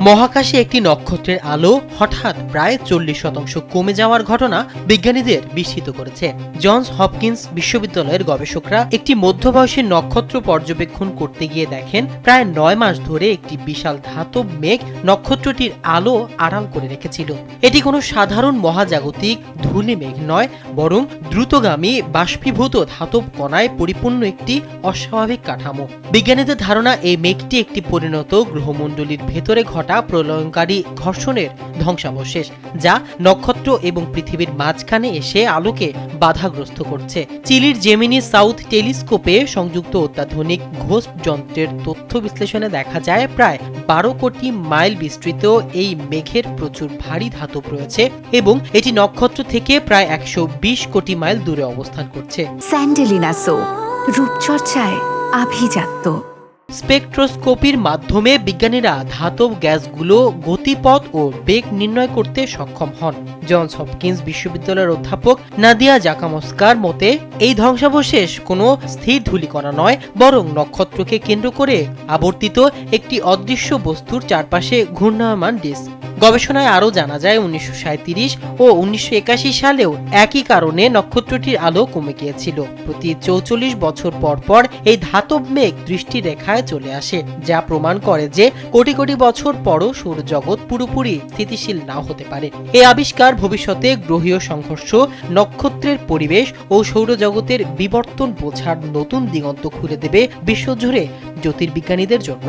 মহাকাশে একটি নক্ষত্রের আলো হঠাৎ প্রায় 40% কমে যাওয়ার ঘটনা বিজ্ঞানীদের বিস্মিত করেছে। জনস হপকিন্স বিশ্ববিদ্যালয়ের গবেষকরা একটি মধ্যবয়সী নক্ষত্র পর্যবেক্ষণ করতে গিয়ে দেখেন প্রায় 9 মাস ধরে একটি বিশাল ধাতব মেঘ নক্ষত্রটির আলো আড়াল করে রেখেছিল। এটি কোনো সাধারণ মহাজাগতিক ধূলি মেঘ নয়, বরং দ্রুতগামী বাষ্পীভূত ধাতব কণায় পরিপূর্ণ একটি অস্বাভাবিক কাঠামো। বিজ্ঞানীদের ধারণা এই মেঘটি একটি পরিণত গ্রহমণ্ডলীর ভেতরে ঘটা প্রলয়ঙ্কারী ঘর্ষণের ধ্বংসাবশেষ, যা নক্ষত্র এবং পৃথিবীর মাঝখানে এসে আলোকে বাধাগ্রস্ত করছে। চিলির জেমিনি সাউথ টেলিস্কোপে সংযুক্ত অত্যাধুনিক ঘোস্ট যন্ত্রের তথ্য বিশ্লেষণে দেখা যায় প্রায় 12 কোটি মাইল বিস্তৃত এই মেঘের প্রচুর ভারী ধাতব রয়েছে এবং এটি নক্ষত্র থেকে প্রায় 120 কোটি মাইল দূরে অবস্থান করছে। স্যান্ডেলিনা সো, রূপচর্চায় আভিজাত্য। স্পেকট্রোস্কোপির মাধ্যমে বিজ্ঞানীরা ধাতব গ্যাসগুলো গতিপথ ও বেগ নির্ণয় করতে সক্ষম হন। জনস হপকিন্স বিশ্ববিদ্যালয়ের অধ্যাপক নাদিয়া জাকামস্কার মতে এই ধ্বংসাবশেষ কোনো স্থির ধূলিকণা নয়, বরং নক্ষত্রকে কেন্দ্র করে আবর্তিত একটি অদৃশ্য বস্তুর চারপাশে ঘূর্ণায়মান ডিস্ক। গবেষণায় আরও জানা যায় 1937 ও 1981 সালেও একই কারণে নক্ষত্রটির আলো কমে গিয়েছিল। প্রতি 44 বছর পর পর এই ধাতব মেঘ দৃষ্টি রেখায় চলে আসে, যা প্রমাণ করে যে কোটি কোটি বছর পরও সৌরজগৎ পুরোপুরি স্থিতিশীল নাও হতে পারে। এই আবিষ্কার ভবিষ্যতে গ্রহীয় সংঘর্ষ, নক্ষত্রের পরিবেশ ও সৌরজগতের বিবর্তন বোঝার নতুন দিগন্ত খুলে দেবে বিশ্বজুড়ে জ্যোতির্বিজ্ঞানীদের জন্য।